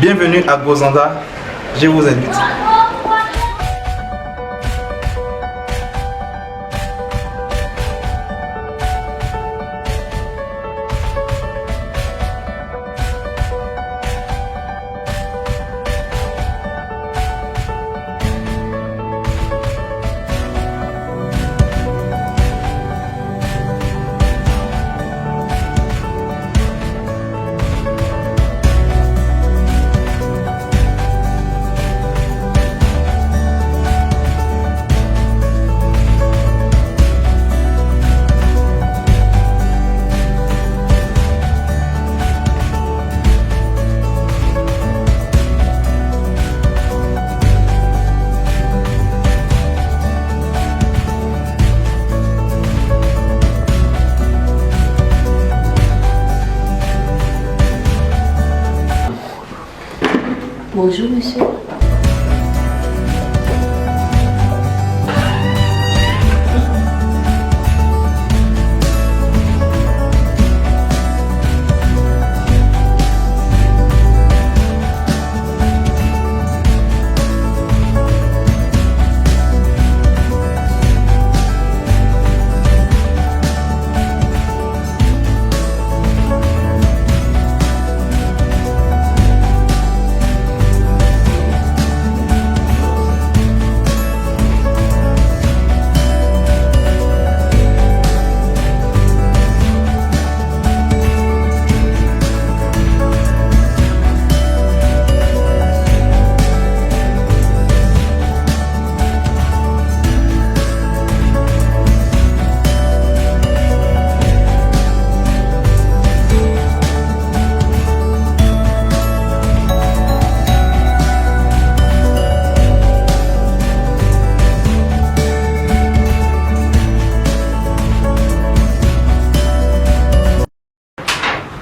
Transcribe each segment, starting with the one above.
Bienvenue à Gozanda, je vous invite. Bonjour monsieur.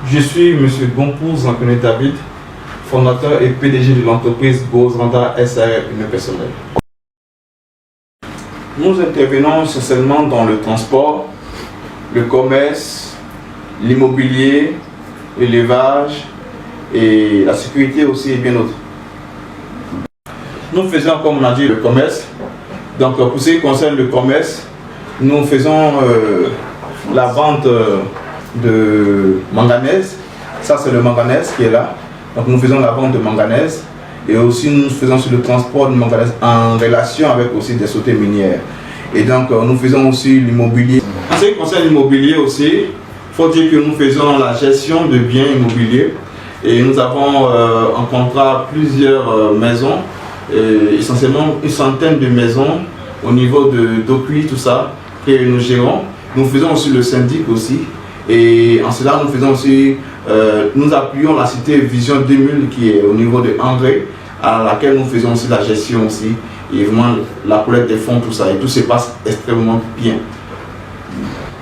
Je suis M. Gompou Zankoné David, fondateur et PDG de l'entreprise Gozanda SAR Unipersonnel. Nous intervenons essentiellement dans le transport, le commerce, l'immobilier, l'élevage et la sécurité aussi et bien d'autres. Nous faisons, comme on a dit, le commerce. Donc pour ce qui concerne le commerce, nous faisons la vente de manganèse. Ça c'est le manganèse qui est là. Donc nous faisons la vente de manganèse et aussi nous faisons sur le transport de manganèse en relation avec aussi des sociétés minières. Et donc nous faisons aussi l'immobilier. En ce qui concerne l'immobilier aussi, il faut dire que nous faisons la gestion de biens immobiliers et nous avons en contrat plusieurs maisons, essentiellement une centaine de maisons au niveau de d'Ocuy, tout ça, que nous gérons. Nous faisons aussi le syndic aussi. Et en cela, nous faisons aussi, nous appuyons la cité Vision 2000 qui est au niveau de André, à laquelle nous faisons aussi la gestion aussi, et vraiment la collecte des fonds, tout ça, et tout se passe extrêmement bien.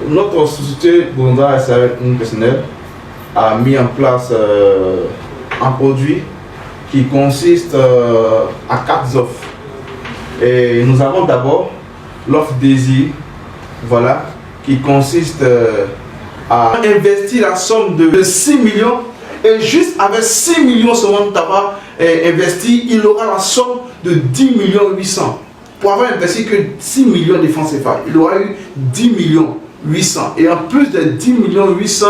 Notre société Gozanda SAR Unipersonnel a mis en place un produit qui consiste à 4 offres. Et nous avons d'abord l'offre Désir, voilà, qui consiste à investir la somme de 6 millions et juste avec 6 millions seulement d'avoir investi, il aura la somme de 10 millions 800. Pour avoir investi que 6 millions de francs CFA, il aura eu 10 millions 800. Et en plus de 10 millions 800,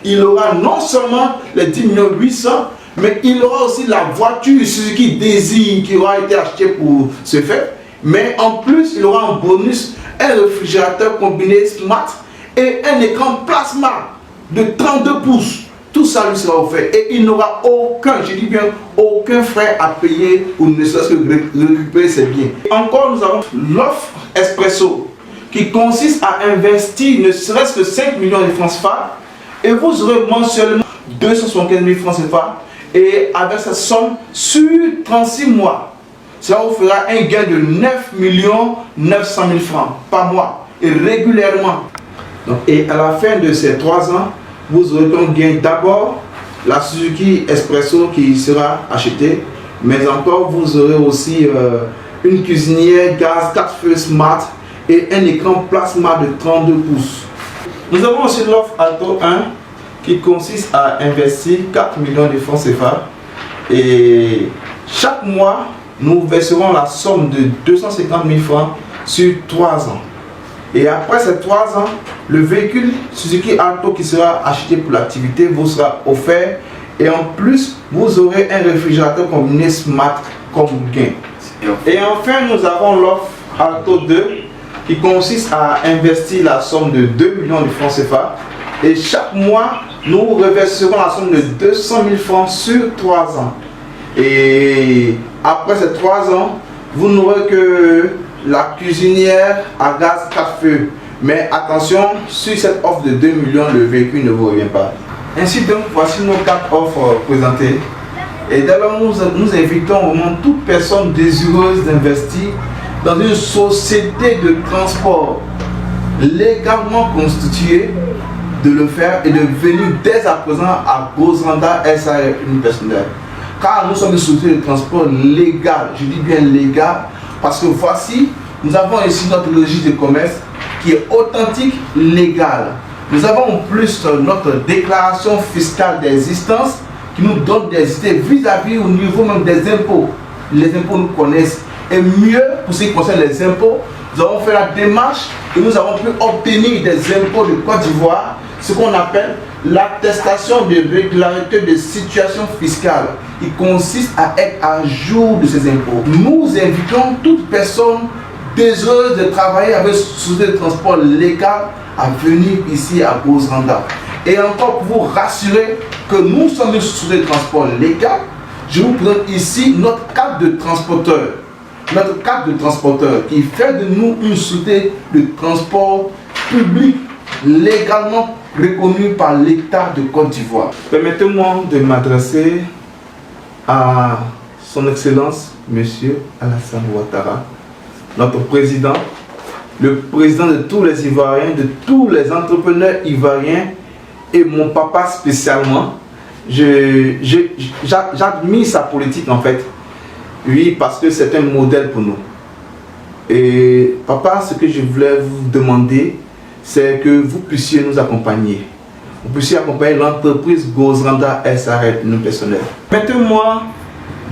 il aura non seulement les 10 millions 800, mais il aura aussi la voiture Suzuki Désir qui aura été achetée pour ce fait. Mais en plus, il aura en bonus un réfrigérateur combiné Smart et un écran plasma de 32 pouces. Tout ça lui sera offert et il n'aura aucun, je dis bien aucun frais à payer ou ne serait-ce que récupérer ses biens. Encore, nous avons l'offre Espresso qui consiste à investir ne serait-ce que 5 millions de francs CFA et vous aurez mensuellement 275 000 francs CFA et avec cette somme sur 36 mois, ça vous fera un gain de 9 900 000 francs par mois et régulièrement. Donc, et à la fin de ces 3 ans, vous aurez donc gain d'abord la Suzuki Espresso qui sera achetée, mais encore vous aurez aussi une cuisinière gaz 4 feux Smart et un écran plasma de 32 pouces. Nous avons aussi l'offre Alto 1 qui consiste à investir 4 millions de francs CFA Et chaque mois, nous verserons la somme de 250 000 francs sur 3 ans. Et après ces 3 ans, le véhicule Suzuki Alto qui sera acheté pour l'activité vous sera offert. Et en plus, vous aurez un réfrigérateur combiné Smart comme gain. Et enfin, nous avons l'offre Alto 2 qui consiste à investir la somme de 2 millions de francs CFA. Et chaque mois, nous reverserons la somme de 200 000 francs sur 3 ans. Et après ces 3 ans, vous n'aurez que la cuisinière à gaz 4 feux. Mais attention, sur cette offre de 2 millions, le véhicule ne vous revient pas. Ainsi donc, voici nos 4 offres présentées. Et d'abord, nous invitons vraiment toute personne désireuse d'investir dans une société de transport légalement constituée de le faire et de venir dès à présent à Gozranda SARL unipersonnel. Car nous sommes une société de transport légale, je dis bien légal, parce que voici, nous avons ici notre registre de commerce qui est authentique, légal. Nous avons en plus notre déclaration fiscale d'existence qui nous donne des idées vis-à-vis au niveau même des impôts. Les impôts nous connaissent. Et mieux, pour ce qui concerne les impôts, nous avons fait la démarche et nous avons pu obtenir des impôts de Côte d'Ivoire, ce qu'on appelle l'attestation de régularité de situation fiscale, qui consiste à être à jour de ces impôts. Nous invitons toute personne désireuse de travailler avec une société de transport légal à venir ici à Gozranda. Et encore pour vous rassurer que nous sommes une société de transport légal, je vous présente ici notre carte de transporteur. Notre carte de transporteur qui fait de nous une société de transport public légalement reconnue par l'État de Côte d'Ivoire. Permettez-moi de m'adresser à son Excellence, Monsieur Alassane Ouattara, notre président, le président de tous les Ivoiriens, de tous les entrepreneurs ivoiriens et mon papa spécialement. J'admire sa politique en fait. Oui, parce que c'est un modèle pour nous. Et papa, ce que je voulais vous demander, c'est que vous puissiez nous accompagner. Vous puissiez accompagner l'entreprise Gozranda SARL unipersonnel. Permettez-moi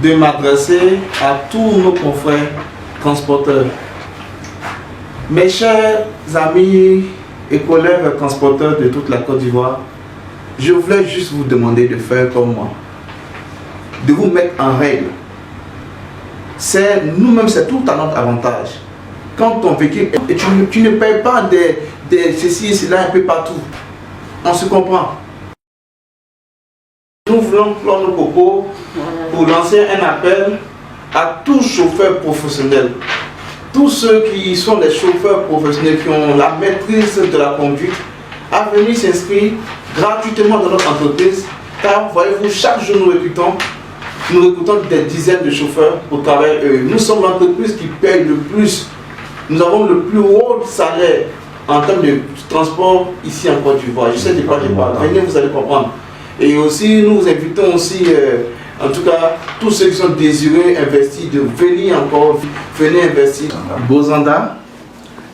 de m'adresser à tous nos confrères transporteurs. Mes chers amis et collègues transporteurs de toute la Côte d'Ivoire, je voulais juste vous demander de faire comme moi, de vous mettre en règle. C'est nous-mêmes, c'est tout à notre avantage. Quand ton véhicule, tu ne payes pas des ceci et cela un peu partout. On se comprend. Nous voulons clore nos propos pour lancer un appel à tous chauffeurs professionnels. Tous ceux qui sont des chauffeurs professionnels qui ont la maîtrise de la conduite à venir s'inscrire gratuitement dans notre entreprise. Car voyez-vous, chaque jour nous recrutons des dizaines de chauffeurs pour travailler. Nous sommes l'entreprise qui paye le plus. Nous avons le plus haut salaire en termes de transport ici en Côte d'Ivoire. Je sais de quoi je parle. Venez, vous allez comprendre. Et aussi, nous invitons aussi, en tout cas, tous ceux qui sont désireux investir, de venir encore, venez investir. Gozranda,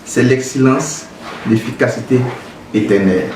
c'est l'excellence, l'efficacité éternelle.